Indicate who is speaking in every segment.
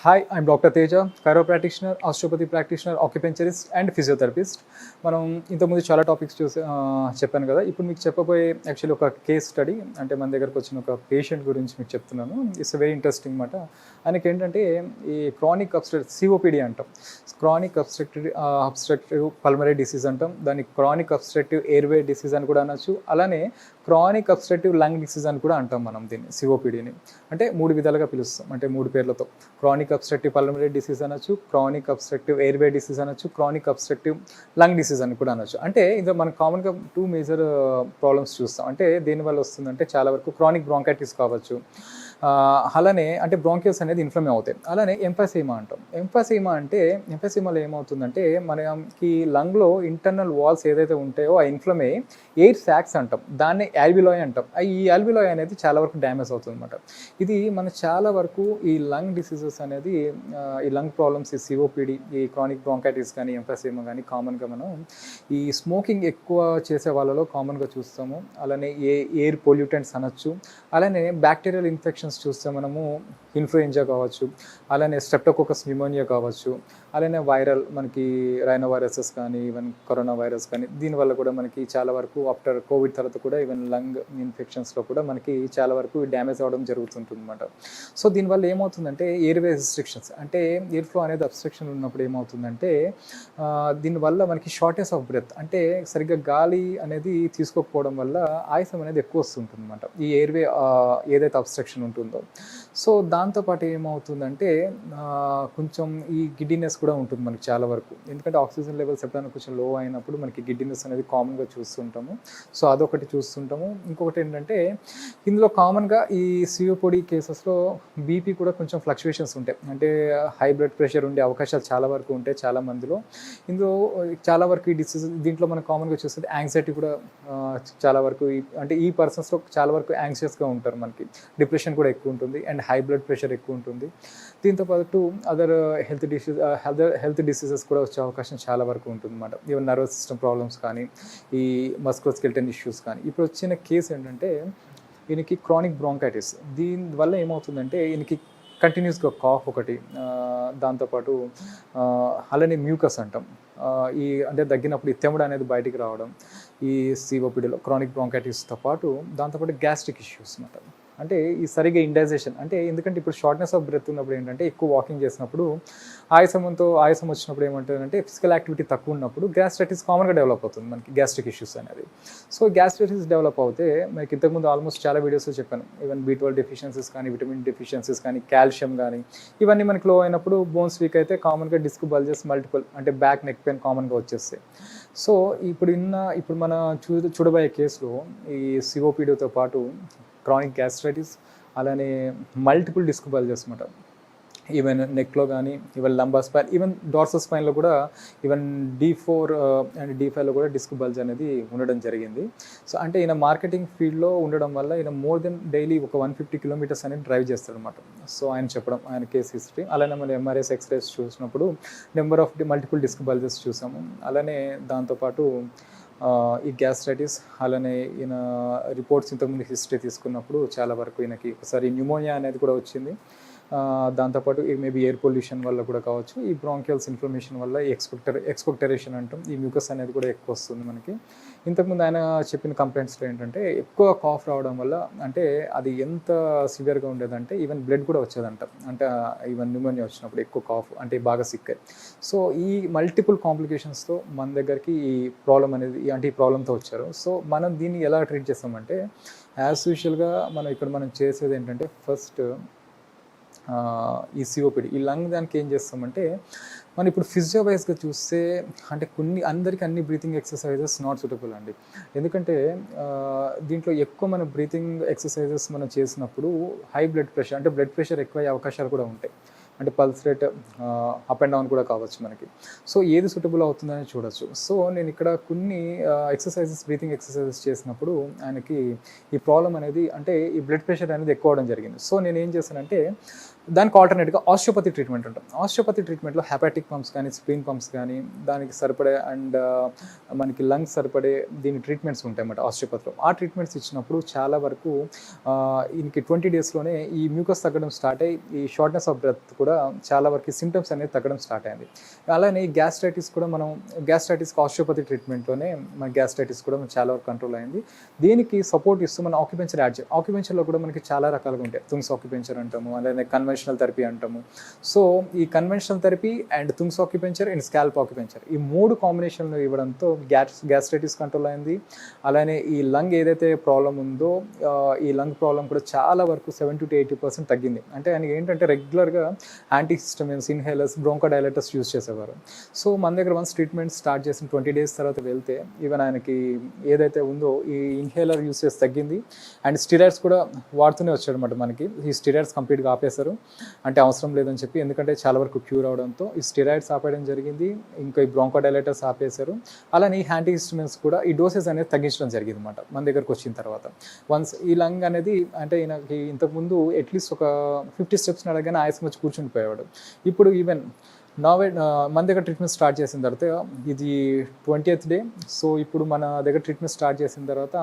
Speaker 1: Hi, I'm doctor Teja, Cairo practitioner, osteopathy practitioner, ఆక్యుపెంచరిస్ట్ and physiotherapist. మనం ఇంతకుముందు చాలా టాపిక్స్ చెప్పాను కదా. ఇప్పుడు మీకు చెప్పబోయే యాక్చువల్లీ ఒక కేస్ స్టడీ, అంటే మన దగ్గరకు వచ్చిన ఒక పేషెంట్ గురించి మీకు చెప్తున్నాను. ఇట్స్ వెరీ ఇంట్రెస్టింగ్ మాట. ఆయనకి ఏంటంటే ఈ క్రానిక్ సిఓపిడి అంటాం, క్రానిక్ అబ్స్ట్రక్టివ్ పల్మనరీ డిసీజ్ అంటాం, దాన్ని క్రానిక్ అబ్స్ట్రక్టివ్ ఎయిర్వే డిసీజ్ అని కూడా అనొచ్చు. అలానే క్రానిక్ అబ్స్ట్రక్టివ్ లంగ్ డిసీజ్ అని కూడా అంటాం మనం దీన్ని, సిఓపిడిని. అంటే మూడు విధాలుగా పిలుస్తాం, అంటే మూడు పేర్లతో. క్రానిక్ అబ్స్ట్రక్టివ్ పల్మనరీ డిసీజ్ అనొచ్చు, క్రానిక్ అబ్స్ట్రక్టివ్ ఎయిర్వే డిసీజ్ అనొచ్చు, క్రానిక్ అబ్స్ట్రక్టివ్ లంగ్ డిసీజ్ అని కూడా అనొచ్చు. అంటే ఇందులో మనం కామన్గా టూ మేజర్ ప్రాబ్లమ్స్ చూస్తాం. అంటే దేనివల్ల వస్తుందంటే చాలా వరకు క్రానిక్ బ్రాంకైటిస్ కావచ్చు, అలానే అంటే బ్రాంకియల్స్ అనేది ఇన్ఫ్లమ్ అవుతాయి. అలానే ఎంఫైసీమా అంటాం. ఎంఫైసీమాలో ఏమవుతుందంటే మనకి లంగ్లో ఇంటర్నల్ వాల్స్ ఏదైతే ఉంటాయో ఆ ఇన్ఫ్లమ్ అయ్యి ఎయిర్ సాక్స్ అంటాం, దాన్ని ఆల్వియోలాయ్ అంటాం. ఈ ఆల్వియోలాయ్ అనేది చాలా వరకు డ్యామేజ్ అవుతుంది అనమాట. ఇది మన చాలా వరకు ఈ లంగ్ డిసీజెస్ అనేది, ఈ లంగ్ ప్రాబ్లమ్స్, ఈ సిఓపిడి, ఈ క్రానిక్ బ్రాంకైటిస్ కానీ ఎంఫైసీమా కానీ కామన్గా మనం ఈ స్మోకింగ్ ఎక్కువ చేసే వాళ్ళలో కామన్గా చూస్తాము. అలానే ఎయిర్ పొల్యూటెంట్స్ అనొచ్చు. అలానే బ్యాక్టీరియల్ ఇన్ఫెక్షన్స్ చూస్తే మనము ఇన్ఫ్లుయెంజా కావచ్చు, అలానే స్ట్రెప్టోకోకస్ న్యూమోనియా కావచ్చు, అలానే వైరల్ మనకి రైనో వైరసెస్ కానీ, ఈవెన్ కరోనా వైరస్ కానీ, దీనివల్ల కూడా మనకి చాలా వరకు ఆఫ్టర్ కోవిడ్ తర్వాత కూడా ఈవెన్ లంగ్ ఇన్ఫెక్షన్స్లో కూడా మనకి చాలా వరకు డ్యామేజ్ అవ్వడం జరుగుతుంటుంది అనమాట. సో దీనివల్ల ఏమవుతుందంటే ఎయిర్వే రిస్ట్రిక్షన్స్, అంటే ఎయిర్ ఫ్లో అనేది అబ్స్ట్రక్షన్ ఉన్నప్పుడు ఏమవుతుందంటే దీనివల్ల మనకి షార్టేజ్ ఆఫ్ బ్రెత్, అంటే సరిగ్గా గాలి అనేది తీసుకోకపోవడం వల్ల ఆయాసం అనేది ఎక్కువ వస్తుంటుంది అనమాట, ఈ ఎయిర్వే ఏదైతే అబ్స్ట్రక్షన్ ఉంటుందో. సో దాంతోపాటు ఏమవుతుందంటే కొంచెం ఈ గిడ్డినెస్ కూడా ఉంటుంది మనకి చాలా వరకు, ఎందుకంటే ఆక్సిజన్ లెవెల్స్ ఎప్పుడైనా కొంచెం లో అయినప్పుడు మనకి గిడ్డినెస్ అనేది కామన్గా చూస్తుంటాము. సో అదొకటి చూస్తుంటాము. ఇంకొకటి ఏంటంటే ఇందులో కామన్గా ఈ సిఓపిడి కేసెస్లో బీపీ కూడా కొంచెం ఫ్లక్చువేషన్స్ ఉంటాయి, అంటే హై బ్లడ్ ప్రెషర్ ఉండే అవకాశాలు చాలా వరకు ఉంటాయి చాలా మందిలో. ఇందులో చాలా వరకు ఈ డిసీజ్ దీంట్లో మనం కామన్గా చూస్తుంది యాంగ్జైటీ కూడా చాలా వరకు అంటే ఈ పర్సన్స్లో చాలా వరకు యాంగ్షియస్గా ఉంటారు, మనకి డిప్రెషన్ కూడా ఎక్కువ ఉంటుంది అండ్ హై బ్లడ్ ప్రెషర్ ఎక్కువ ఉంటుంది. దీంతోపాటు అదర్ హెల్త్ డిసీజెస్ కూడా వచ్చే అవకాశం చాలా వరకు ఉంటుంది అన్నమాట. ఈవెన్ నర్వస్ సిస్టమ్ ప్రాబ్లమ్స్ కానీ, ఈ మస్కులోస్కెలిటల్ ఇష్యూస్ కానీ. ఇప్పుడు వచ్చిన కేసు ఏంటంటే ఈయనకి క్రానిక్ బ్రాంకైటిస్, దీనివల్ల ఏమవుతుందంటే ఈయనకి కంటిన్యూస్గా కాఫ్ ఒకటి, దాంతోపాటు అలానే మ్యూకస్ అంటాం, ఈ అంటే దగ్గినప్పుడు ఈ తెముడు అనేది బయటికి రావడం, ఈ సిఓపిడిలో క్రానిక్ బ్రాంకైటిస్తో పాటు దాంతోపాటు గ్యాస్ట్రిక్ ఇష్యూస్ అన్నమాట. అంటే ఈ సరిగా ఇండైజేషన్, అంటే ఎందుకంటే ఇప్పుడు షార్ట్నెస్ ఆఫ్ బ్రెత్ ఉన్నప్పుడు ఏంటంటే ఎక్కువ వాకింగ్ చేసినప్పుడు ఆయాసం వచ్చినప్పుడు ఏమంటుందంటే ఫిజికల్ యాక్టివిటీ తక్కువ ఉన్నప్పుడు గ్యాస్ట్రైటిస్ కామన్గా డెవలప్ అవుతుంది మనకి, గ్యాస్ట్రిక్ ఇష్యూస్ అనేది. సో గ్యాస్ట్రైటిస్ డెవలప్ అవుతే మనకి ఇంతకుముందు ఆల్మోస్ట్ చాలా వీడియోస్లో చెప్పాను, ఈవెన్ B12 డెఫిషియన్సీస్ కానీ, విటమిన్ డెఫిషియన్సీస్ కానీ, కాల్షియం కానీ, ఇవన్నీ మనకి లో అయినప్పుడు బోన్స్ వీక్ అయితే కామన్గా డిస్క్ బల్జెస్ మల్టిపుల్, అంటే బ్యాక్ నెక్ పెయిన్ కామన్గా వచ్చేస్తాయి. సో ఇప్పుడు మన చూడబోయే కేసులో ఈ సిఓపిడితో పాటు క్రానిక్ గ్యాస్ట్రైటిస్, అలానే మల్టిపుల్ డిస్క్ బల్జెస్ అన్నమాట. ఈవెన్ నెక్లో కానీ, even lumbar spine, even dorsal స్పైన్లో కూడా, ఈవెన్ D4 అండ్ D5లో కూడా డిస్క్ బల్జ్ అనేది ఉండడం జరిగింది. సో అంటే ఈయన మార్కెటింగ్ ఫీల్డ్లో ఉండడం వల్ల ఈయన మోర్ దెన్ డైలీ ఒక 150 కిలోమీటర్స్ అనేది డ్రైవ్ చేస్తాడు అనమాట. సో ఆయన చెప్పడం, ఆయన కేస్ హిస్టరీ. అలానే మన MRIs ఎక్స్రేస్ చూసినప్పుడు number of multiple disc bulges చూసాము. అలానే దాంతోపాటు ఈ గ్యాస్ట్రైటిస్, అలానే ఈయన రిపోర్ట్స్ ఇంతకుముందు హిస్టరీ తీసుకున్నప్పుడు చాలా వరకు ఈయనకి ఒకసారి న్యూమోనియా అనేది కూడా వచ్చింది. దాంతోపాటు మేబీ ఎయిర్ పొల్యూషన్ వల్ల కూడా కావచ్చు, ఈ బ్రాంకియల్స్ ఇన్ఫ్లమేషన్ వల్ల ఎక్స్పెక్టరేషన్ అంటాం, ఈ మ్యూకస్ అనేది కూడా ఎక్కువ వస్తుంది మనకి. ఇంతకుముందు ఆయన చెప్పిన కంప్లైంట్స్లో ఏంటంటే ఎక్కువ కాఫ్ రావడం వల్ల, అంటే అది ఎంత సివియర్గా ఉండేదంటే ఈవెన్ బ్లడ్ కూడా వచ్చేదంట, అంటే ఈవెన్ న్యూమోనియా వచ్చినప్పుడు ఎక్కువ కాఫ్, అంటే బాగా సిక్. సో ఈ మల్టిపుల్ కాంప్లికేషన్స్తో మన దగ్గరికి ఈ ప్రాబ్లం అనేది, అంటే ఈ ప్రాబ్లంతో వచ్చారు. సో మనం దీన్ని ఎలా ట్రీట్ చేస్తామంటే యాజ్ యూజువల్గా మనం చేసేది ఏంటంటే ఫస్ట్ ఈ సిఓపిడి, ఈ లంగ్ దానికి ఏం చేస్తామంటే మనం ఇప్పుడు ఫిజియోవైజ్గా చూస్తే అంటే అందరికీ అన్ని బ్రీతింగ్ ఎక్సర్సైజెస్ నాట్ సూటబుల్ అండి. ఎందుకంటే దీంట్లో ఎక్కువ మన బ్రీతింగ్ ఎక్సర్సైజెస్ మనం చేసినప్పుడు హై బ్లడ్ ప్రెషర్, అంటే బ్లడ్ ప్రెషర్ ఎక్కువ అయ్యే అవకాశాలు కూడా ఉంటాయి, అంటే pulse rate up and down కూడా కావచ్చు మనకి. సో ఏది సూటబుల్ అవుతుందని చూడొచ్చు. సో నేను ఇక్కడ కొన్ని బ్రీతింగ్ ఎక్సర్సైజెస్ చేసినప్పుడు ఆయనకి ఈ ప్రాబ్లం అనేది, అంటే ఈ బ్లడ్ ప్రెషర్ అనేది ఎక్కువ అవడం జరిగింది. సో నేను ఏం చేశానంటే దానికి ఆల్టర్నేట్గా ఆస్టియోపతి ట్రీట్మెంట్ ఉంటుంది. ఆస్టియోపతి ట్రీట్మెంట్లో హెపాటిక్ పంప్స్ కానీ, స్ప్లీన్ పంప్స్ కానీ, దానికి సరిపడే అండ్ మనకి లంగ్స్ సరిపడే దీని ట్రీట్మెంట్స్ ఉంటాయన్నమాట ఆస్టియోపతిలో. ఆ ట్రీట్మెంట్స్ ఇచ్చినప్పుడు చాలా వరకు ఇంక 20 డేస్లోనే ఈ మ్యూకస్ తగ్గడం స్టార్ట్ అయ్యి ఈ షార్ట్నెస్ ఆఫ్ బ్రెత్ కూడా చాలా వరకు సిమ్టమ్స్ అనేది తగ్గడం స్టార్ట్ అయింది. అలానే ఈ గ్యాస్ట్రైటిస్ కూడా మనం గ్యాస్ట్రైటిస్కి ఆస్టియోపతి ట్రీట్మెంట్లోనే మన గ్యాస్ట్రైటిస్ కూడా చాలా వరకు కంట్రోల్ అయింది. దీనికి సపోర్ట్ ఇస్తూ మనం ఆక్యుపెంచర్ యాడ్ చేయాలి. ఆక్యుపెంచర్లో కూడా మనకి చాలా రకాలుగా ఉంటాయి. తుంగ్స్ ఆక్యుపెంచర్ అంటాము, అలానే కన్వెన్షనల్ థెరపీ అంటాము. సో ఈ conventional therapy and Tung's acupuncture and scalp acupuncture ఈ 3 కాంబినేషన్లు ఇవ్వడంతో గ్యాస్ట్రైటిస్ కంట్రోల్ అయింది. అలానే ఈ లంగ్ ఏదైతే ప్రాబ్లం ఉందో ఈ లంగ్ ప్రాబ్లం కూడా చాలా వరకు 70 to 80% తగ్గింది. అంటే ఆయనకి ఏంటంటే రెగ్యులర్గా యాంటీహిస్టమిన్స్, ఇన్హేలర్స్, బ్రోంకోడైలేటర్స్ యూజ్ చేసేవారు. సో మన దగ్గర వన్స్ ట్రీట్మెంట్ స్టార్ట్ చేసిన 20 డేస్ తర్వాత వెళ్తే ఈవెన్ ఆయనకి ఏదైతే ఉందో ఈ ఇన్హేలర్ యూసేజ్ తగ్గింది అండ్ స్టిరాయిడ్స్ కూడా వాడుతూనే వచ్చాడనమాట. మనకి ఈ స్టిరాయిడ్స్ కంప్లీట్గా ఆపేశారు, అంటే అవసరం లేదని చెప్పి, ఎందుకంటే చాలా వరకు క్యూర్ అవడంతో ఈ స్టిరాయిడ్స్ ఆపేయడం జరిగింది. ఇంకా ఈ బ్రోంకోడైలేటర్స్ ఆపేశారు. అలానే ఈ యాంటీహిస్టమిన్స్ కూడా ఈ డోసెస్ అనేది తగ్గించడం జరిగింది అనమాట మన దగ్గరకు వచ్చిన తర్వాత. వన్స్ ఈ లంగ్ అనేది అంటే ఈయనకి ఇంతకుముందు అట్లీస్ట్ ఒక 50 స్టెప్స్ నడగానే ఆయాసం వచ్చి కూర్చుని పోయేవాడు. ఇప్పుడు ఈవెన్ మన దగ్గర ట్రీట్మెంట్ స్టార్ట్ చేసిన తర్వాత ఇది 20th డే. సో ఇప్పుడు మన దగ్గర ట్రీట్మెంట్ స్టార్ట్ చేసిన తర్వాత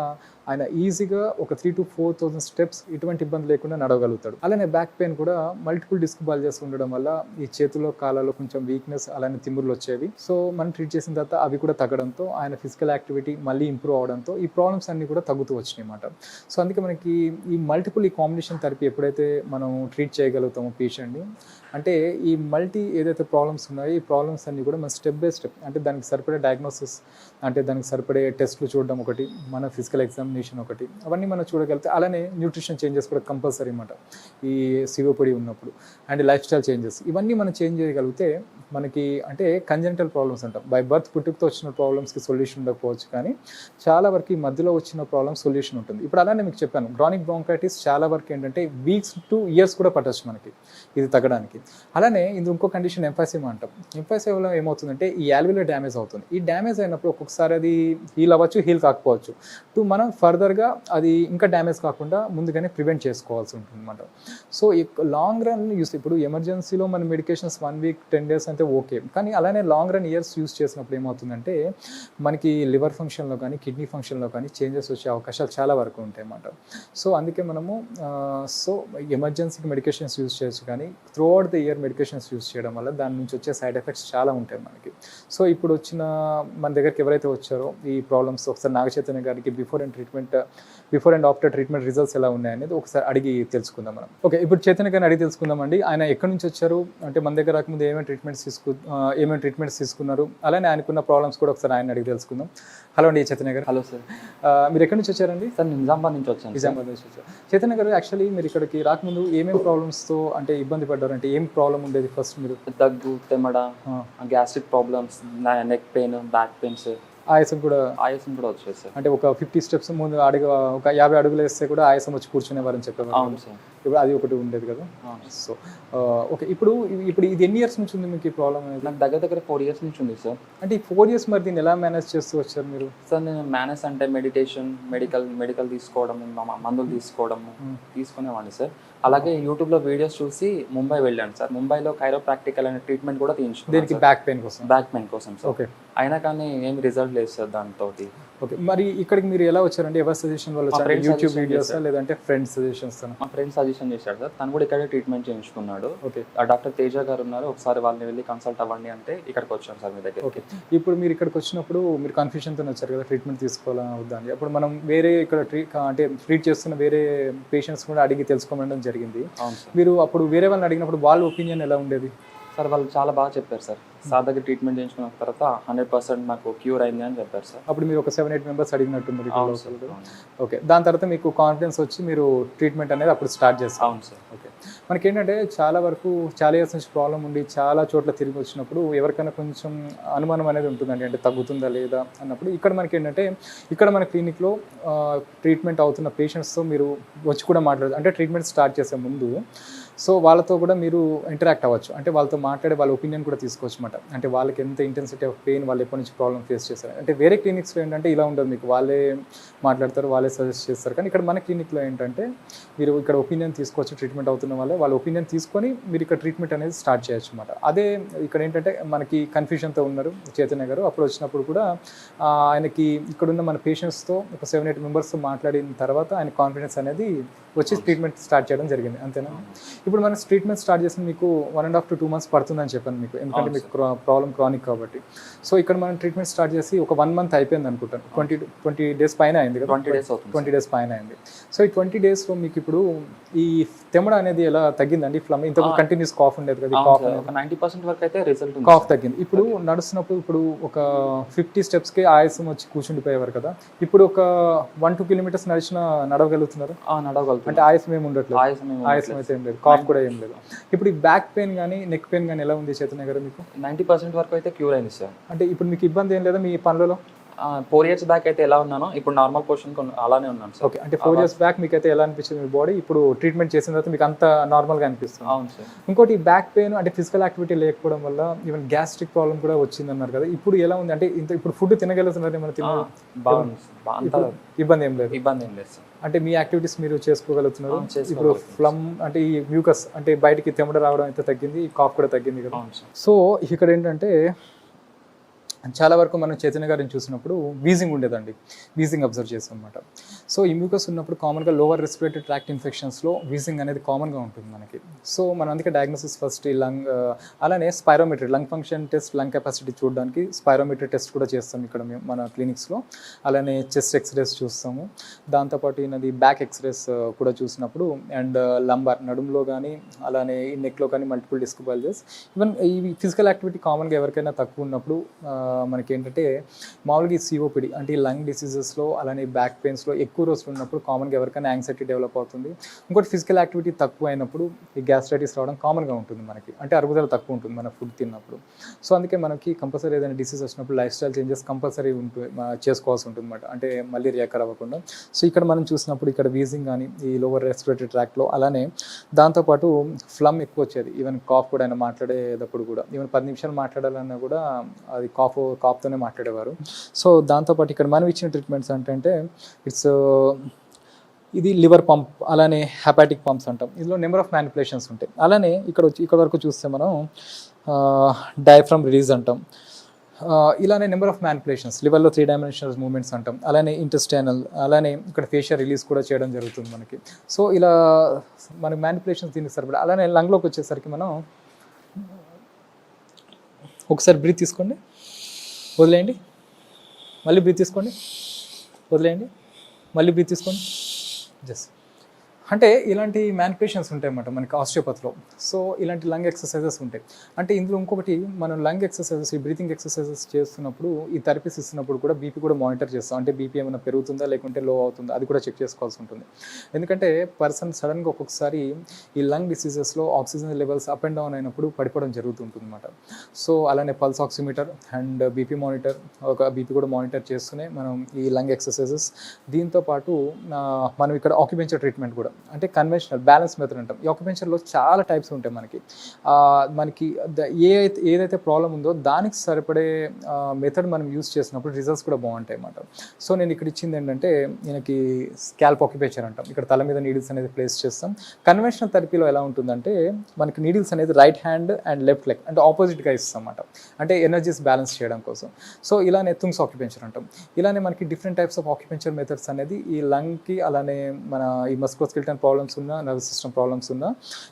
Speaker 1: ఆయన ఈజీగా ఒక 3,000 to 4,000 స్టెప్స్ ఎటువంటి ఇబ్బంది లేకుండా నడవగలుగుతాడు. అలానే బ్యాక్ పెయిన్ కూడా మల్టిపుల్ డిస్క్ బాల్జెస్ ఉండడం వల్ల ఈ చేతుల్లో కాళ్ళలో కొంచెం వీక్నెస్ అలానే తిమ్ముర్లు వచ్చేవి. సో మనం ట్రీట్ చేసిన తర్వాత అవి కూడా తగ్గడంతో ఆయన ఫిజికల్ యాక్టివిటీ మళ్ళీ ఇంప్రూవ్ అవడంతో ఈ ప్రాబ్లమ్స్ అన్నీ కూడా తగ్గుతూ వచ్చినాయి అన్నమాట. సో అందుకే మనకి ఈ మల్టిపుల్ ఈ కాంబినేషన్ థెరపీ ఎప్పుడైతే మనం ట్రీట్ చేయగలుగుతామో పేషెంట్ని, అంటే ఈ మల్టీ ఏదైతే ప్రాబ్లమ్స్ ఉన్నాయో ఈ ప్రాబ్లమ్స్ అన్నీ కూడా మనం స్టెప్ బై స్టెప్, అంటే దానికి సరిపడే డయాగ్నోసిస్, అంటే దానికి సరిపడే టెస్ట్లు చూడడం ఒకటి, మన ఫిజికల్ ఎగ్జామినేషన్ ఒకటి, అవన్నీ మనం చూడగలిగితే అలానే న్యూట్రిషన్ చేంజెస్ కూడా కంపల్సరీ అన్నమాట ఈ సివోపిడి ఉన్నప్పుడు. అండ్ లైఫ్ స్టైల్ చేంజెస్ ఇవన్నీ మనం చేంజ్ చేయగలిగితే మనకి అంటే కంజెంటల్ ప్రాబ్లమ్స్ అంటాం, బై బర్త్ పుట్టుకతో వచ్చిన ప్రాబ్లమ్స్కి సొల్యూషన్ ఉండకపోవచ్చు, కానీ చాలా వరకు ఈ మధ్యలో వచ్చిన ప్రాబ్లమ్ సొల్యూషన్ ఉంటుంది. ఇప్పుడు అలానే మీకు చెప్పాను, క్రానిక్ బ్రాంకైటిస్ చాలా వరకు ఏంటంటే వీక్స్ to ఇయర్స్ కూడా పట్టచ్చు మనకి ఇది తగ్గడానికి. అలానే ఇందులో ఇంకో కండిషన్ ఎంఫైసిమా అంటాం. ఎంఫైసిమాలో ఏమవుతుందంటే ఈ యాల్వియర్ డ్యామేజ్ అవుతుంది. ఈ డ్యామేజ్ అయినప్పుడు ఒక్కొక్కసారి అది హీల్ అవ్వచ్చు, హీల్ కాకపోవచ్చు. మనం ఫర్దర్గా అది ఇంకా డ్యామేజ్ కాకుండా ముందుగానే ప్రివెంట్ చేసుకోవాల్సి ఉంటుంది అనమాట. సో ఈ లాంగ్ రన్ యూస్, ఇప్పుడు ఎమర్జెన్సీలో మన మెడికేషన్స్ 1 week 10 days అంటే ఓకే, కానీ అలానే లాంగ్ రన్ ఇయర్స్ యూస్ చేసినప్పుడు ఏమవుతుందంటే మనకి లివర్ ఫంక్షన్లో కానీ కిడ్నీ ఫంక్షన్లో కానీ చేంజెస్ వచ్చే అవకాశాలు చాలా వరకు ఉంటాయి అన్నమాట. సో అందుకే మనము ఎమర్జెన్సీకి మెడికేషన్స్ యూస్ చేయొచ్చు, కానీ through out the year medications use చేయడం వల్ల దాని నుంచి వచ్చే సైడ్ ఎఫెక్ట్స్ చాలా ఉంటాయి మనకి. సో ఇప్పుడు వచ్చిన మన దగ్గరికి ఎవరైతే వచ్చారో ఈ ప్రాబ్లమ్స్, ఒకసారి నాగచైతన్య గారికి before and after treatment results ఎలా ఉన్నాయనేది ఒకసారి అడిగి తెలుసుకుందాం మనం. ఓకే, ఇప్పుడు చైతన్య గారిని అడిగి తెలుసుకుందామండి. ఆయన ఎక్కడి నుంచి వచ్చారు, అంటే మన దగ్గర రాకముందు ఏమేమి ట్రీట్మెంట్స్ తీసుకున్నారు, అలానే ఆయనకున్న ప్రాబ్లమ్స్ కూడా ఒకసారి ఆయన అడిగి తెలుసుకుందాం. హలో అండి చైతన్య గారు.
Speaker 2: Hello sir.
Speaker 1: మీరు ఎక్కడి నుంచి వచ్చారండి?
Speaker 2: సార్ నిజామాబాద్ నుంచి వచ్చాను.
Speaker 1: నిజామాబాద్ నుంచి వచ్చారు. చైతన్య గారు, యాక్చువల్లీ మీరు ఇక్కడికి రాకముందు ఏమేమి ప్రాబ్లమ్స్తో అంటే ఇబ్బంది పడ్డారు, అంటే ఏం ప్రాబ్లం ఉండేది ఫస్ట్? మీరు
Speaker 2: దగ్గు, తెమ్మడ, gastric problems, neck pain, back pains,
Speaker 1: ఆయాసం కూడా
Speaker 2: వచ్చేది సార్.
Speaker 1: అంటే ఒక 50 steps ముందు ఒక 50 అడుగులు వేస్తే కూడా ఆయాసం వచ్చి కూర్చునేవారని చెప్పేవారు.
Speaker 2: అవును సార్.
Speaker 1: ఇప్పుడు అది ఒకటి ఉండేది కదా. సో ఓకే, ఇప్పుడు ఇది ఎన్ని ఇయర్స్ నుంచి ఉంది మీకు ఈ ప్రాబ్లం అనేది?
Speaker 2: నాకు దగ్గర 4 years నుంచి ఉంది సార్.
Speaker 1: అంటే ఈ 4 years మరి దీన్ని ఎలా మేనేజ్ చేస్తూ వచ్చారు మీరు?
Speaker 2: సార్ నేను మేనేజ్ అంటే మెడిటేషన్, మెడికల్ తీసుకోవడము, మందులు తీసుకునేవాడిని సార్. అలాగే యూట్యూబ్లో వీడియోస్ చూసి ముంబై వెళ్ళాను సార్. ముంబైలో కైరోప్రాక్టికల్ అనే ట్రీట్మెంట్ కూడా తీయించుకున్నాను.
Speaker 1: దీనికి బ్యాక్ పెయిన్ కోసం సార్.
Speaker 2: ఓకే, అయినా కానీ ఏమి రిజల్ట్ లేదు సార్ దాంతో.
Speaker 1: ఓకే, మరి ఇక్కడికి మీరు ఎలా వచ్చారండి? ఎవరి సజెషన్ వల్ల వచ్చారు? యూట్యూబ్ వీడియోస్ లేదంటే ఫ్రెండ్స్ సజెషన్స్?
Speaker 2: మా ఫ్రెండ్ సజెషన్ చేశాడు సార్. తను కూడా ఇక్కడే ట్రీట్మెంట్ చేయించుకున్నాడు.
Speaker 1: ఓకే,
Speaker 2: డాక్టర్ తేజ గారు ఉన్నారు, ఒకసారి వాళ్ళని వెళ్ళి కన్సల్ట్ అవ్వండి అంటే ఇక్కడికి వచ్చాను సార్ మీ దగ్గర.
Speaker 1: ఓకే, ఇప్పుడు మీరు ఇక్కడికి వచ్చినప్పుడు మీరు కన్ఫ్యూషన్తో వచ్చారు కదా, ట్రీట్మెంట్ తీసుకోవాలా వద్దా అని. అప్పుడు మనం వేరే ఇక్కడ ట్రీట్ చేస్తున్న వేరే పేషెంట్స్ కూడా అడిగి తెలుసుకోవడం జరిగింది. మీరు అప్పుడు వేరే వాళ్ళని అడిగినప్పుడు వాళ్ళ ఒపీనియన్ ఎలా ఉండేది
Speaker 2: సార్? వాళ్ళు చాలా బాగా చెప్పారు సార్. సార్ దగ్గర ట్రీట్మెంట్ చేయించుకున్న తర్వాత 100% నాకు క్యూర్ అయింది అని చెప్పారు సార్.
Speaker 1: అప్పుడు మీరు ఒక 7-8 మెంబర్స్ అడిగినట్టుంది. ఓకే, దాని తర్వాత మీకు కాన్ఫిడెన్స్ వచ్చి మీరు ట్రీట్మెంట్ అనేది అప్పుడు స్టార్ట్ చేస్తారు.
Speaker 2: అవును సార్.
Speaker 1: ఓకే, మనకేంటంటే చాలా ఇయర్స్ నుంచి ప్రాబ్లం ఉండి చాలా చోట్ల తిరిగి వచ్చినప్పుడు ఎవరికైనా కొంచెం అనుమానం అనేది ఉంటుందండి, అంటే తగ్గుతుందా లేదా అన్నప్పుడు ఇక్కడ మనకి ఏంటంటే మన క్లినిక్లో ట్రీట్మెంట్ అవుతున్న పేషెంట్స్తో మీరు వచ్చి కూడా మాట్లాడదు, అంటే ట్రీట్మెంట్ స్టార్ట్ చేసే ముందు సో వాళ్ళతో కూడా మీరు ఇంటరాక్ట్ అవ్వచ్చు, అంటే వాళ్ళతో మాట్లాడే వాళ్ళ ఒపీనియన్ కూడా తీసుకోవచ్చు అనమాట. అంటే వాళ్ళకి ఎంత ఇంటెన్సిటీ ఆఫ్ పెయిన్, వాళ్ళు ఎప్పటి నుంచి ప్రాబ్లమ్ ఫేస్ చేస్తారు. అంటే వేరే క్లినిక్స్లో ఏంటంటే ఇలా ఉండదు, మీకు వాళ్ళే మాట్లాడతారు, వాళ్ళే సజెస్ట్ చేస్తారు. కానీ ఇక్కడ మన క్లినిక్లో ఏంటంటే మీరు ఇక్కడ ఒపీనియన్ తీసుకోవచ్చు, ట్రీట్మెంట్ అవుతున్న వాళ్ళ ఒపీనియన్ తీసుకొని మీరు ఇక్కడ ట్రీట్మెంట్ అనేది స్టార్ట్ చేయొచ్చు అనమాట. అదే ఇక్కడ ఏంటంటే మనకి కన్ఫ్యూజన్తో ఉన్నారు చైతన్య గారు, అప్పుడు వచ్చినప్పుడు కూడా ఆయనకి ఇక్కడున్న మన పేషెంట్స్తో ఒక 7-8 మెంబర్స్తో మాట్లాడిన తర్వాత ఆయన కాన్ఫిడెన్స్ అనేది వచ్చి ట్రీట్మెంట్ స్టార్ట్ చేయడం జరిగింది, అంతేనా? ఇప్పుడు మనం ట్రీట్మెంట్ స్టార్ట్ చేసిన మీకు 1.5 to 2 months పడుతుందని చెప్పాను మీకు, ఎందుకంటే మీకు ప్రాబ్లం క్రానిక్ కాబట్టి. సో ఇక్కడ మనం ట్రీట్మెంట్ స్టార్ట్ చేసి ఒక 1 month అయిపోయింది అనుకుంటాను, 20 days పైన అయింది కదా, 20 days పైన అయింది. సో ఈ 20 daysలో మీకు ఇప్పుడు ఈ తెమ్మడ అనేది ఎలా తగ్గిందండి? ఫ్లమ్ ఇంతకు కంటిన్యూస్ కాఫ్ ఉండేది కదా, కాఫ్
Speaker 2: 90% వరకు అయితే రిజల్ట్
Speaker 1: కాఫ్ తగ్గింది. ఇప్పుడు నడుస్తున్నప్పుడు ఇప్పుడు ఒక 50 steps ఆయాసం వచ్చి కూర్చుండిపోయేవారు కదా, ఇప్పుడు ఒక 1-2 kilometers నడవగలుగుతున్నారు?
Speaker 2: నడవగలుగుతారు.
Speaker 1: అంటే ఆయాసం ఏమి ఉండట్లేదు, ఆయాసం అయితే ఏం లేదు, కాఫ్ కూడా ఏం లేదు. ఇప్పుడు ఈ బ్యాక్ పెయిన్ కానీ నెక్ పెయిన్ కానీ ఎలా ఉంది చైతన్య గారు మీకు?
Speaker 2: 90% వరకు అయితే క్యూర్ అయింది సార్.
Speaker 1: అంటే ఇప్పుడు మీకు ఇబ్బంది ఏం లేదా మీ పనులలో?
Speaker 2: 4 years బ్యాక్ అయితే ఎలా ఉన్నానో ఇప్పుడు నార్మల్ పొజిషన్ అలానే ఉన్నాను సార్.
Speaker 1: ఓకే, అంటే 4 years బ్యాక్ మీకు అయితే ఎలా అనిపించింది మీ బాడీ? ఇప్పుడు ట్రీట్మెంట్ చేసిన తర్వాత మీకు అంత నార్మల్గా అనిపిస్తుంది?
Speaker 2: అవును సార్.
Speaker 1: ఇంకోటి బ్యాక్ పెయిన్ అంటే ఫిజికల్ యాక్టివిటీ లేకపోవడం వల్ల ఈవెన్ గ్యాస్ట్రిక్ ప్రాబ్లం కూడా వచ్చిందన్నారు కదా, ఇప్పుడు ఎలా ఉంది? అంటే ఇప్పుడు ఫుడ్ తినగలుగుతున్నారు ఏమైనా? ఇబ్బంది ఏం లేదు? ఇబ్బంది ఏం లేదు సార్. అంటే మీ యాక్టివిటీస్ మీరు చేసుకోగలుగుతున్నారు. ఇప్పుడు ఫ్లమ్ అంటే ఈ మ్యూకస్ అంటే బయటికి తెమ్మడ రావడం అయితే తగ్గింది, ఈ కాఫ్ కూడా తగ్గింది కదా. సో ఇక్కడ ఏంటంటే చాలా వరకు మనం చైతన్య గారిని చూసినప్పుడు వీజింగ్ ఉండేదండి, వీజింగ్ అబ్జర్వ్ చేస్తాం అనమాట. సో ఈ మ్యూకస్ ఉన్నప్పుడు కామన్గా లోవర్ రెస్పిరేటరీ ట్రాక్ట్ ఇన్ఫెక్షన్స్లో వీజింగ్ అనేది కామన్గా ఉంటుంది మనకి. సో మనం అందుకే డయాగ్నోసిస్ ఫస్ట్ ఈ లంగ్, అలానే spirometry lung function test, lung capacity చూడడానికి స్పైరోమెట్రీ టెస్ట్ కూడా చేస్తాం ఇక్కడ మేము మన క్లినిక్స్లో. అలానే చెస్ట్ ఎక్స్రేస్ చూస్తాము, దాంతోపాటు ఈయనది బ్యాక్ ఎక్స్రేస్ కూడా చూసినప్పుడు, అండ్ లంబార్ నడుములో కానీ అలానే ఈ నెక్లో కానీ మల్టిపుల్ డిస్క్ బల్జెస్. ఈవెన్ ఈ ఫిజికల్ యాక్టివిటీ కామన్గా ఎవరికైనా తక్కువ ఉన్నప్పుడు మనకి ఏంటంటే మామూలుగా ఈ సిఓపిడి అంటే ఈ లంగ్ డిసీజెస్లో అలానే బ్యాక్ పెయిన్స్లో ఎక్కువ రోజులు ఉన్నప్పుడు కామన్గా ఎవరికైనా యాంగ్జైటీ డెవలప్ అవుతుంది. ఇంకోటి ఫిజికల్ యాక్టివిటీ తక్కువ అయినప్పుడు ఈ గ్యాస్ట్రైటిస్ రావడం కామన్గా ఉంటుంది మనకి, అంటే అరుగుదల తక్కువ ఉంటుంది మన ఫుడ్ తిన్నప్పుడు. సో అందుకే మనకి కంపల్సరీ ఏదైనా డిసీజ్ వచ్చినప్పుడు లైఫ్ స్టైల్ చేంజెస్ కంపల్సరీ చేసుకోవాల్సి ఉంటుంది అనమాట, అంటే మళ్ళీ రియాకర్ అవ్వకుండా. సో ఇక్కడ మనం చూసినప్పుడు ఇక్కడ వీజింగ్ కానీ ఈ లోవర్ రెస్పిరేటరీ ట్రాక్ట్లో, అలానే దాంతోపాటు ఫ్లమ్ ఎక్కువ వచ్చేది, ఈవెన్ కాఫ్ కూడా ఆయన మాట్లాడేటప్పుడు కూడా ఈవెన్ 10 నిమిషాలు మాట్లాడాలన్నా కూడా అది కాఫ్తోనే మాట్లాడేవారు. సో దాంతోపాటు ఇక్కడ మనం ఇచ్చిన ట్రీట్మెంట్స్ అంటే ఇట్స్ ఇది లివర్ పంప్, అలానే హెపాటిక్ పంప్స్ అంటాం. ఇందులో నెంబర్ ఆఫ్ మ్యానిపులేషన్స్ ఉంటాయి. అలానే ఇక్కడ వరకు చూస్తే మనం డయాఫ్రమ్ రిలీజ్ అంటాం, ఇలానే నెంబర్ ఆఫ్ మ్యానిపులేషన్స్, లివర్లో 3 dimensional మూవ్మెంట్స్ అంటాం, అలానే ఇంటెస్టైనల్, అలానే ఇక్కడ ఫేషియల్ రిలీజ్ కూడా చేయడం జరుగుతుంది మనకి. సో ఇలా మన మ్యానిపులేషన్స్ దీనికి సరిపడా. అలానే లంగ్లోకి వచ్చేసరికి మనం ఒకసారి బ్రీత్ తీసుకోండి, వదిలేయండి, మళ్ళీ బ్రీత్ తీసుకోండి, వదిలేయండి, మళ్ళీ బ్రీత్ తీసుకోండి. జస్ట్ అంటే ఇలాంటి మ్యానిపులేషన్స్ ఉంటాయి అన్నమాట మనకి ఆస్టియోపతిలో. సో ఇలాంటి లంగ్ ఎక్సర్సైజెస్ ఉంటాయి. అంటే ఇందులో ఇంకొకటి మనం లంగ్ ఎక్సర్సైజెస్, ఈ బ్రీతింగ్ ఎక్సర్సైజెస్ చేస్తున్నప్పుడు, ఈ థెరపీస్ ఇస్తున్నప్పుడు కూడా బీపీ కూడా మానిటర్ చేస్తాం. అంటే బీపీ ఏమైనా పెరుగుతుందా లేకుంటే లో అవుతుందా అది కూడా చెక్ చేసుకోవాల్సి ఉంటుంది. ఎందుకంటే పర్సన్ సడన్గా ఒక్కొక్కసారి ఈ లంగ్ డిసీజెస్లో oxygen levels up and down అయినప్పుడు పడిపోవడం జరుగుతుంటుంది అనమాట. సో అలానే pulse oximeter and BP monitor, ఒక బీపీ కూడా మానిటర్ చేస్తూనే మనం ఈ లంగ్ ఎక్సర్సైజెస్, దీంతోపాటు మనం ఇక్కడ ఆక్యుపెంచర్ ట్రీట్మెంట్ కూడా, అంటే కన్వెన్షనల్ బ్యాలెన్స్ మెథడ్ అంటాం. ఈ ఆక్యుపెంచర్లో చాలా టైప్స్ ఉంటాయి మనకి ఏదైతే ప్రాబ్లం ఉందో దానికి సరిపడే మెథడ్ మనం యూస్ చేసినప్పుడు రిజల్ట్స్ కూడా బాగుంటాయి అన్నమాట. సో నేను ఇక్కడ ఇచ్చింది ఏంటంటే ఈయనకి స్కాల్ప్ ఆక్యుపెంచర్ అంటాం. ఇక్కడ తల మీద నీడిల్స్ అనేది ప్లేస్ చేస్తాం. కన్వెన్షనల్ థెరపీలో ఎలా ఉంటుందంటే మనకి నీడిల్స్ అనేది right hand and left leg అంటే ఆపోజిట్గా ఇస్తాం అన్నమాట, అంటే ఎనర్జీస్ బ్యాలెన్స్ చేయడం కోసం. సో ఇలానే తుంగ్స్ ఆక్యుపెంచర్ అంటాం. ఇలానే మనకి different types of acupuncture methods అనేది ఈ లంగ్కి, అలానే మన ఈ మస్కులోస్కెలిటల్ ప్రాబ్లమ్స్ ఉన్నా, నర్వస్ సిస్టమ్ ప్రాబ్లమ్స్ ఉన్నా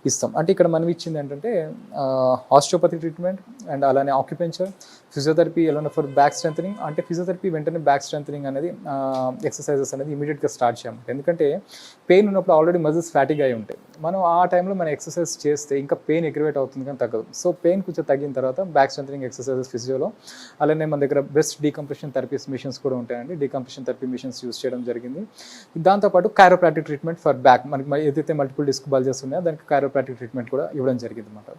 Speaker 1: ఇస్తాం. అంటే ఇక్కడ మనం ఇచ్చింది ఏంటంటే ఆస్టియోపతి ట్రీట్మెంట్ అండ్ అలానే ఆక్యుపెంచర్, ఫిజియోథెరపీ ఎలా ఫర్ బ్యాక్ స్ట్రెంథనింగ్. అంటే ఫిజియోథెరపీ వెంటనే బ్యాక్ స్ట్రెంథనింగ్ అనేది ఎక్సర్సైజెస్ అనేది ఇమీడియట్గా స్టార్ట్ చేయాలి. ఎందుకంటే పెయిన్ ఉన్నప్పుడు ఆల్రెడీ మజిల్స్ ఫ్యాటిక్ అయి ఉంటాయి. మనం ఆ టైంలో మనం ఎక్సర్సైజ్ చేస్తే ఇంకా పెయిన్ ఎగ్రివేట్ అవుతుంది కానీ తగ్గదు. సో పెయిన్ కొంచెం తగ్గిన తర్వాత బ్యాక్ స్ట్రెంథనింగ్ ఎక్సర్సైజెస్ ఫిజియోలో, అలానే మన దగ్గర బెస్ట్ డీకంప్రెషన్ థెరపీస్ మిషన్స్ కూడా ఉంటాయండి. డీకంప్రెషన్ థెరపీ మిషన్స్ యూస్ చేయడం జరిగింది. దాంతోపాటు కైరోప్రాక్టిక్ ట్రీట్మెంట్ ఫర్ బ్యాక్, మనకి ఏదైతే మల్టిపుల్ డిస్క్ బల్జెస్ ఉన్నాయో దానికి కైరోప్రాక్టిక్ ట్రీట్మెంట్ కూడా ఇవ్వడం జరిగింది అనమాట.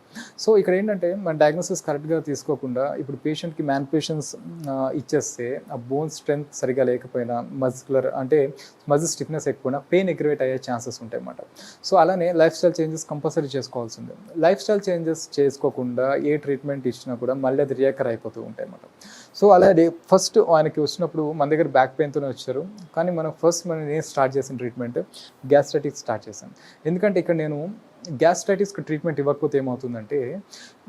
Speaker 1: సో ఇక్కడ ఏంటంటే మన డయాగ్నోసిస్ కరెక్ట్గా తీసుకోకుండా ఇప్పుడు పేషెంట్కి మ్యానిపులేషన్స్ ఇచ్చేస్తే ఆ బోన్ స్ట్రెంత్ సరిగా లేకపోయినా, మజిల్ స్టిఫ్నెస్ ఎక్కువైనా పెయిన్ ఎగ్రివేట్ అయ్యే ఛాన్సెస్ ఉంటాయి అన్నమాట. సో అలానే లైఫ్ స్టైల్ చేంజెస్ కంపల్సరీ చేసుకోవాల్సిందే. లైఫ్ స్టైల్ చేంజెస్ చేసుకోకుండా ఏ ట్రీట్మెంట్ ఇచ్చినా కూడా మళ్ళీ అది రియాకర్ అయిపోతూ ఉంటాయి అన్నమాట. సో అలాగే ఫస్ట్ ఆయనకి వచ్చినప్పుడు మన దగ్గర బ్యాక్ పెయిన్తోనే వచ్చారు, కానీ నేను స్టార్ట్ చేసిన ట్రీట్మెంట్ గ్యాస్ట్రైటిస్ స్టార్ట్ చేశాను. ఎందుకంటే ఇక్కడ నేను గ్యాస్ట్రైటిస్కి ట్రీట్మెంట్ ఇవ్వకపోతే ఏమవుతుందంటే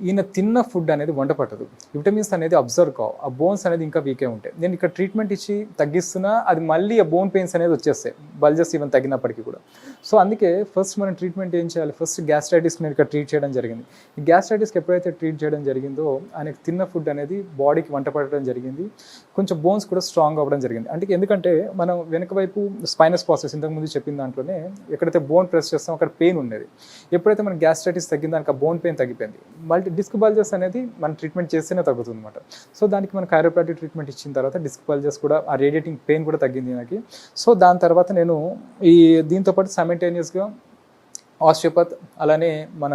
Speaker 1: ఈయన తిన్న ఫుడ్ అనేది వంట పట్టదు, విటమిన్స్ అనేది అబ్జర్వ్ కావు, ఆ బోన్స్ అనేది ఇంకా వీకే ఉంటాయి. నేను ఇక్కడ ట్రీట్మెంట్ ఇచ్చి తగ్గిస్తున్నా అది మళ్ళీ ఆ బోన్ పెయిన్స్ అనేది వచ్చేస్తాయి, బల్జెస్ ఈవెన్ తగ్గినప్పటికీ కూడా. సో అందుకే ఫస్ట్ మనం ట్రీట్మెంట్ ఏం చేయాలి, ఫస్ట్ గ్యాస్ట్రైటిస్ నేను ఇక్కడ ట్రీట్ చేయడం జరిగింది. ఈ గ్యాస్ట్రైటిస్కి ఎప్పుడైతే ట్రీట్ చేయడం జరిగిందో ఆయనకి తిన్న ఫుడ్ అనేది బాడీకి వంట పట్టడం జరిగింది, కొంచెం బోన్స్ కూడా స్ట్రాంగ్ అవ్వడం జరిగింది. అంటే ఎందుకంటే మనం వెనక వైపు స్పైనస్ ప్రాసెస్ ఇంతకుముందు చెప్పిన దాంట్లోనే ఎక్కడైతే బోన్ ప్రెస్ చేస్తామో అక్కడ పెయిన్ ఉండేది. ఎప్పుడైతే మన గ్యాస్ట్రైటిస్ తగ్గిందో దానికి ఆ బోన్ పెయిన్ తగ్గిపోయింది. మల్టీ డిస్క్ బల్జెస్ అనేది మనం ట్రీట్మెంట్ చేస్తేనే తగ్గుతుంది అనమాట. సో దానికి మన కైరోప్రాక్టిక్ ట్రీట్మెంట్ ఇచ్చిన తర్వాత డిస్క్ బల్జెస్ కూడా ఆ రేడియేటింగ్ పెయిన్ కూడా తగ్గింది నాకు. సో దాని తర్వాత నేను దీంతోపాటు సైమల్టేనియస్గా ఆస్టియోపత్ అలానే మన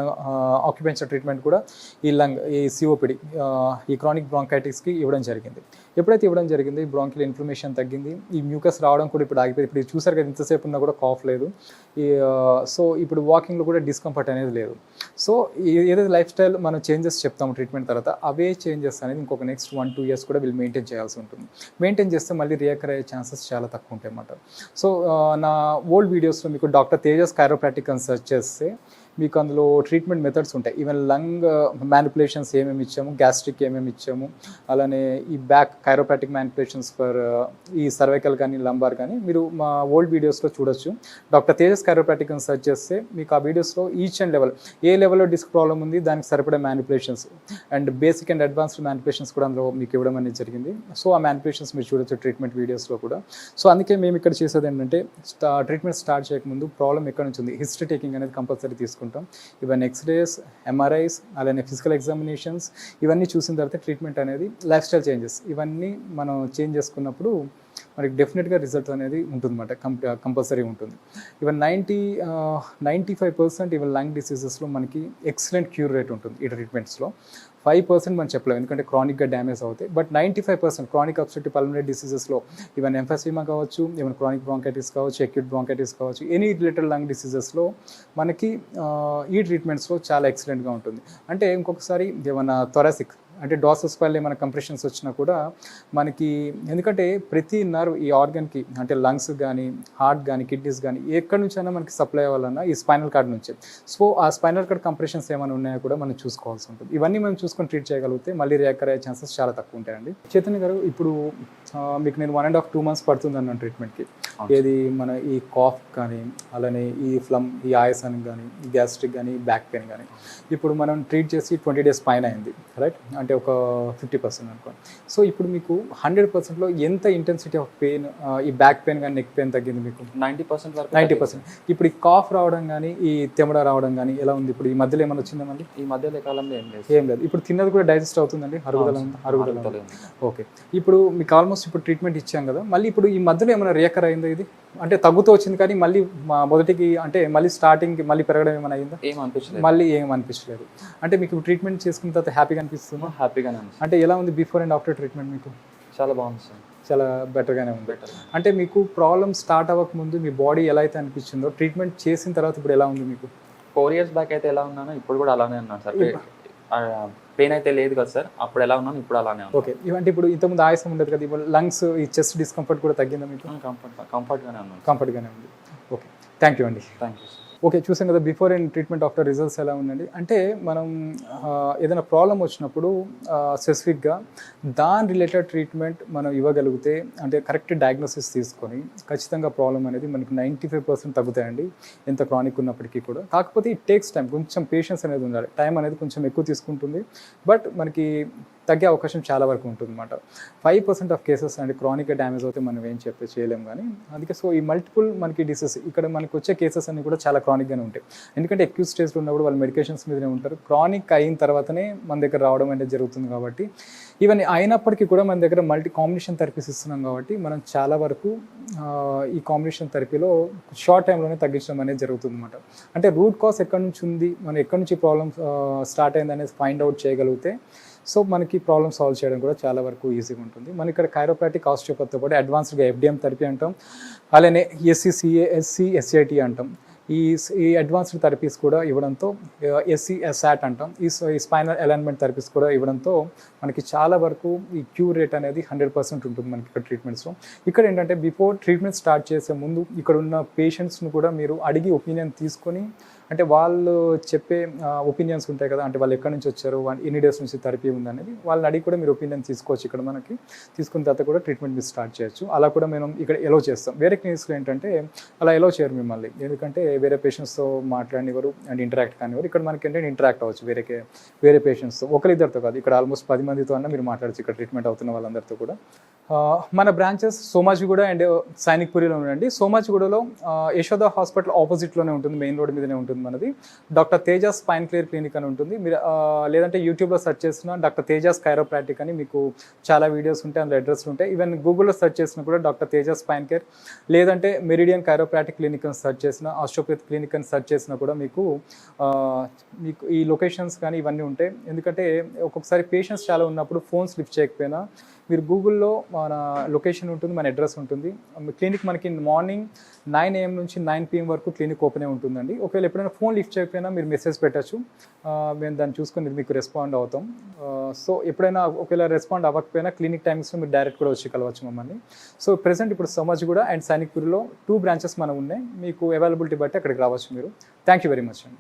Speaker 1: ఆక్యుపెన్షనల్ ట్రీట్మెంట్ కూడా ఈ సిఓపిడి ఈ క్రానిక్ బ్రాంకైటిస్కి ఇవ్వడం జరిగింది. ఎప్పుడైతే ఇవ్వడం జరిగింది ఈ బ్రాంకిల్ ఇన్ఫ్లమేషన్ తగ్గింది, ఈ మ్యూకస్ రావడం కూడా ఇప్పుడు ఆగిపోయింది. ఇప్పుడు చూసారు కదా ఇంతసేపు ఉన్నా కూడా కాఫ్ లేదు. సో ఇప్పుడు వాకింగ్లో కూడా డిస్కంఫర్ట్ అనేది లేదు. సో ఏదైతే లైఫ్ స్టైల్ మనం చేంజెస్ చెప్తాము ట్రీట్మెంట్ తర్వాత, అవే చేంజెస్ అనేది ఇంకొక నెక్స్ట్ 1-2 years కూడా వీళ్ళు మెయింటైన్ చేయాల్సి ఉంటుంది. మెయింటైన్ చేస్తే మళ్ళీ రియాకర్ అయ్యే ఛాన్సెస్ చాలా తక్కువ ఉంటాయి అన్నమాట. సో నా ఓల్డ్ వీడియోస్లో మీకు డాక్టర్ తేజస్ కైరోప్రాక్టిక్ అని సెర్చ్ చేస్తే మీకు అందులో ట్రీట్మెంట్ మెథడ్స్ ఉంటాయి. ఈవెన్ లంగ్ మ్యానిపులేషన్స్ ఏమేమి ఇచ్చాము, గ్యాస్ట్రిక్ ఏమేమి ఇచ్చాము, అలానే ఈ బ్యాక్ కైరోప్రాటిక్ మ్యానిపులేషన్స్ ఫర్ ఈ సర్వైకల్ కానీ లంబార్ కానీ మీరు మా ఓల్డ్ వీడియోస్లో చూడొచ్చు. డాక్టర్ తేజస్ కైరోప్రాటిక్ అని సెర్చ్ చేస్తే మీకు ఆ వీడియోస్లో ఈచ్ అండ్ లెవెల్ ఏ లెవెల్లో డిస్క్ ప్రాబ్లం ఉంది దానికి సరిపడే manipulations and basic and advanced manipulations కూడా అందులో మీకు ఇవ్వడం అనేది జరిగింది. సో ఆ మ్యానిపులేషన్స్ మీరు చూడొచ్చు ట్రీట్మెంట్ వీడియోస్లో కూడా. సో అందుకే మేము ఇక్కడ చేసేది ఏంటంటే ట్రీట్మెంట్ స్టార్ట్ చేయకముందు ప్రాబ్లం ఎక్కడ నుంచి ఉంది హిస్టరీ టేకింగ్ అనేది కంపల్సరీ తీసుకుంటాం. ఇవన్నీ ఎక్స్రేస్, ఎంఆర్ఐస్, అలానే ఫిజికల్ ఎగ్జామినేషన్స్ ఇవన్నీ చూసిన తర్వాత ట్రీట్మెంట్ అనేది లైఫ్ స్టైల్ చేంజెస్ ఇవన్నీ మనం చేంజ్ చేసుకున్నప్పుడు మనకి డెఫినెట్గా రిజల్ట్ అనేది ఉంటుందన్నమాట, కంపల్సరీ ఉంటుంది. ఈవెన్ 95% ఈవెన్ లంగ్ డిసీజెస్లో మనకి ఎక్సలెంట్ క్యూర్ రేట్ ఉంటుంది ఈ ట్రీట్మెంట్స్లో. 5% మనం చెప్పలేము ఎందుకంటే క్రానిక్గా డ్యామేజ్ అవుతాయి. బట్ 95% క్రానిక్ అబ్స్ట్రక్టివ్ పల్మనరీ డిసీజెస్లో ఈవెన్ ఎంఫెసిమా కావచ్చు, ఈవెన్ క్రానిక్ బ్రాంకైటిస్ కావచ్చు, అక్యూట్ బ్రాంకైటిస్ కావచ్చు, ఎనీ రిలేటెడ్ లంగ్ డిసీజెస్లో మనకి ఈ ట్రీట్మెంట్స్లో చాలా ఎక్సలెంట్గా ఉంటుంది. అంటే ఇంకొకసారి ఏమైనా థొరాసిక్ అంటే డార్సల్ స్పైన్ ఏమైనా కంప్రెషన్స్ వచ్చినా కూడా మనకి ఎందుకంటే ప్రతి నర్వ్ ఈ ఆర్గన్కి అంటే లంగ్స్ కానీ హార్ట్ కానీ కిడ్నీస్ కానీ ఎక్కడి నుంచైనా మనకి సప్లై అవ్వాలన్నా ఈ స్పైనల్ కార్డ్ నుంచే. సో ఆ స్పైనల్ కార్డ్ కంప్రెషన్స్ ఏమైనా ఉన్నాయో కూడా మనం చూసుకోవాల్సి ఉంటుంది. ఇవన్నీ మనం చూసుకొని ట్రీట్ చేయగలిగితే మళ్ళీ రియాకర్ అయ్యే ఛాన్సెస్ చాలా తక్కువ ఉంటాయండి. చైతన్య గారు ఇప్పుడు మీకు నేను 1.5-2 months పడుతుంది అన్నాను ట్రీట్మెంట్కి. ఏది మన ఈ కాఫ్ కానీ అలానే ఈ ఫ్లమ్ ఈ ఆయాసానికి కానీ ఈ గ్యాస్ట్రిక్ కానీ బ్యాక్ పెయిన్ కానీ ఇప్పుడు మనం ట్రీట్ చేసి 20 days పైన అయింది రైట్, అంటే ఒక 50% అనుకోండి. సో ఇప్పుడు మీకు 100%లో ఎంత ఇంటెన్సిటీ ఆఫ్ పెయిన్ ఈ బ్యాక్ పెయిన్ కానీ నెక్ పెయిన్ తగ్గింది మీకు?
Speaker 2: 90% వరకు.
Speaker 1: 90%. ఇప్పుడు ఈ కాఫ్ రావడం కానీ ఈ తెమడ రావడం కానీ ఎలా ఉంది? ఇప్పుడు ఈ మధ్యలో ఏమైనా వచ్చిందా మళ్ళీ?
Speaker 2: ఈ మధ్యలో కాలంలో ఏం లేదు. ఇప్పుడు
Speaker 1: తిన్నది కూడా డైజెస్ట్ అవుతుందండి? అరుగుదల ఓకే. ఇప్పుడు మీకు ఆల్మోస్ట్ ఇప్పుడు ట్రీట్మెంట్ ఇచ్చాం కదా, మళ్ళీ ఇప్పుడు ఈ మధ్యలో ఏమైనా రియాకర్ అయిందా? ఇది అంటే తగ్గుతూ వచ్చింది కానీ మళ్ళీ మొదటికి అంటే మళ్ళీ స్టార్టింగ్కి మళ్ళీ పెరగడం ఏమైనా అయిందా? మళ్ళీ ఏం అనిపించలేదు. అంటే మీకు ట్రీట్మెంట్ చేసుకున్న తర్వాత హ్యాపీగా అనిపిస్తుందా?
Speaker 2: హ్యాపీగానే. అంటే
Speaker 1: ఎలా ఉంది బిఫోర్ అండ్ ఆఫ్టర్ ట్రీట్మెంట్ మీకు?
Speaker 2: చాలా బాగుంది సార్,
Speaker 1: చాలా బెటర్గానే ఉంది. అంటే మీకు ప్రాబ్లమ్ స్టార్ట్ అవ్వకముందు మీ బాడీ ఎలా అయితే అనిపించిందో ట్రీట్మెంట్ చేసిన తర్వాత ఇప్పుడు ఎలా ఉంది మీకు?
Speaker 2: 4 years బ్యాక్ అయితే ఎలా ఉన్నానో ఇప్పుడు కూడా అలానే ఉన్నాను సార్. పెయిన్ అయితే లేదు కదా సార్, అప్పుడు ఎలా ఉన్నాను ఇప్పుడు అలానే ఉన్నాను.
Speaker 1: ఓకే. ఇవంటే ఇప్పుడు ఇంతకుముందు ఆయాసం ఉండదు కదా, ఇప్పుడు లంగ్స్ ఈ చెస్ట్ డిస్కంఫర్ట్ కూడా తగ్గిందా మీకు?
Speaker 2: కంఫర్ట్గానే ఉన్నాను.
Speaker 1: కంఫర్ట్గానే ఉంది. ఓకే, థ్యాంక్ యూ అండి.
Speaker 2: Thank you sir.
Speaker 1: ఓకే, చూసాం కదా before and treatment after results ఎలా ఉందండి. అంటే మనం ఏదైనా ప్రాబ్లం వచ్చినప్పుడు స్పెసిఫిక్గా దాని రిలేటెడ్ ట్రీట్మెంట్ మనం ఇవ్వగలిగితే అంటే కరెక్ట్ డయాగ్నోసిస్ తీసుకొని ఖచ్చితంగా ప్రాబ్లం అనేది మనకి 95% తగ్గుతాయండి ఎంత క్రానిక్ ఉన్నప్పటికీ కూడా. కాకపోతే ఇట్ టేక్స్ టైం, కొంచెం పేషెన్స్ అనేది ఉండాలి, టైం అనేది కొంచెం ఎక్కువ తీసుకుంటుంది, బట్ మనకి తగ్గే అవకాశం చాలా వరకు ఉంటుంది అనమాట. 5% ఆఫ్ కేసెస్ అంటే క్రానిక్గా డ్యామేజ్ అవుతే మనం ఏం చేయలేము కానీ. అందుకే సో ఈ మల్టిపుల్ మనకి డిసీజ్ ఇక్కడ మనకి వచ్చే కేసెస్ అన్ని కూడా చాలా క్రానిక్గానే ఉంటాయి. ఎందుకంటే అక్యూట్ స్టేజ్లో ఉన్నప్పుడు వాళ్ళు మెడికేషన్స్ మీదనే ఉంటారు, క్రానిక్ అయిన తర్వాతనే మన దగ్గర రావడం అనేది జరుగుతుంది. కాబట్టి ఈవెన్ అయినప్పటికీ కూడా మన దగ్గర మల్టీ కాంబినేషన్ థెరపీస్ ఇస్తున్నాం కాబట్టి మనం చాలా వరకు ఈ కాంబినేషన్ థెరపీలో షార్ట్ టైంలోనే తగ్గించడం అనేది జరుగుతుంది అనమాట. అంటే రూట్ కాజ్ ఎక్కడి నుంచి ఉంది, మనం ఎక్కడి నుంచి ప్రాబ్లమ్ స్టార్ట్ అయింది అనేది ఫైండ్ అవుట్ చేయగలిగితే సో మనకి ప్రాబ్లమ్ సాల్వ్ చేయడం కూడా చాలా వరకు ఈజీగా ఉంటుంది. మన ఇక్కడ కైరోప్రాటిక్ ఆస్టియోపతితో పాటు అడ్వాన్స్డ్గా FDM థెరపీ అంటాం, అలానే SCCA, SC, SCIT అంటాం. ఈ అడ్వాన్స్డ్ థెరపీస్ కూడా ఇవ్వడంతో SAT అంటాం, ఈ స్పైనల్ అలైన్మెంట్ థెరపీస్ కూడా ఇవ్వడంతో మనకి చాలా వరకు ఈ క్యూర్ రేట్ అనేది 100% ఉంటుంది మనకి ఇక్కడ ట్రీట్మెంట్స్లో. ఇక్కడ ఏంటంటే బిఫోర్ ట్రీట్మెంట్ స్టార్ట్ చేసే ముందు ఇక్కడ ఉన్న పేషెంట్స్ను కూడా మీరు అడిగి ఒపీనియన్ తీసుకొని, అంటే వాళ్ళు చెప్పే ఒపీనియన్స్ ఉంటాయి కదా, అంటే వాళ్ళు ఎక్కడి నుంచి వచ్చారు, ఎన్ని డేస్ నుంచి థెరపీ ఉందనేది వాళ్ళని అడిగి కూడా మీరు ఒపీనియన్ తీసుకోవచ్చు. ఇక్కడ మనకి తీసుకున్న తర్వాత కూడా ట్రీట్మెంట్ మీరు స్టార్ట్ చేయొచ్చు. అలా కూడా మేము ఇక్కడ ఎలో చేస్తాం. వేరే క్లినిక్స్లో ఏంటంటే అలా ఎలో చేయరు మిమ్మల్ని, ఎందుకంటే వేరే పేషెంట్స్తో మాట్లాడినవారు అండ్ ఇంటరాక్ట్ కానివారు. ఇక్కడ మనకి ఏంటంటే ఇంటరాక్ట్ అవ్వచ్చు వేరే పేషెంట్స్తో, ఒకరిద్దరితో కాదు, ఇక్కడ ఆల్మోస్ట్ 10 మందితో అన్న మీరు మాట్లాడచ్చు ఇక్కడ ట్రీట్మెంట్ అవుతున్న వాళ్ళందరితో కూడా. మన బ్రాంచెస్ సోమాజిగూడ అండ్ సైనిక్పురిలో ఉండండి. సోమాజిగూడలో యశోద హాస్పిటల్ ఆపోజిట్లోనే ఉంటుంది, మెయిన్ రోడ్ మీదనే ఉంటుంది మనది. Doctor Tejas spine clear clinic అని ఉంటుంది. మీరు లేదంటే యూట్యూబ్లో సెర్చ్ చేసిన డాక్టర్ తేజాస్ కైరోప్రాక్టిక్ అని మీకు చాలా వీడియోస్ ఉంటాయి, అందులో అడ్రస్లు ఉంటాయి. ఈవెన్ గూగుల్లో సెర్చ్ చేసినా కూడా డాక్టర్ తేజాస్ స్పైన్ కేర్, లేదంటే మెరిడియన్ కైరోప్రాక్టిక్ క్లినిక్ అని సెర్చ్ చేసిన, ఆస్ట్రోపతి క్లినిక్ అని సెర్చ్ చేసినా కూడా మీకు ఈ లొకేషన్స్ కానీ ఇవన్నీ ఉంటాయి. ఎందుకంటే ఒక్కొక్కసారి పేషెంట్స్ చాలా ఉన్నప్పుడు ఫోన్స్ లిఫ్ట్ చేయకపోయినా మీరు గూగుల్లో మన లొకేషన్ ఉంటుంది, మన అడ్రస్ ఉంటుంది. క్లినిక్ మనకి మార్నింగ్ 9 AM నుంచి 9 PM వరకు క్లినిక్ ఓపెనే ఉంటుందండి. ఒకవేళ ఎప్పుడైనా ఫోన్ లిఫ్ట్ చేయకపోయినా మీరు మెసేజ్ పెట్టచ్చు, మేము దాన్ని చూసుకొని మీకు రెస్పాండ్ అవుతాం. సో ఎప్పుడైనా ఒకవేళ రెస్పాండ్ అవ్వకపోయినా క్లినిక్ టైమింగ్స్లో మీరు డైరెక్ట్ కూడా వచ్చి కలవచ్చు మమ్మల్ని. సో ప్రెసెంట్ ఇప్పుడు సోమాజిగూడ అండ్ సైనిక్పురిలో 2 బ్రాంచెస్ మనం ఉన్నాయి. మీకు అవైలబిలిటీ బట్టి అక్కడికి రావచ్చు మీరు. థ్యాంక్ యూ వెరీ మచ్ అండి.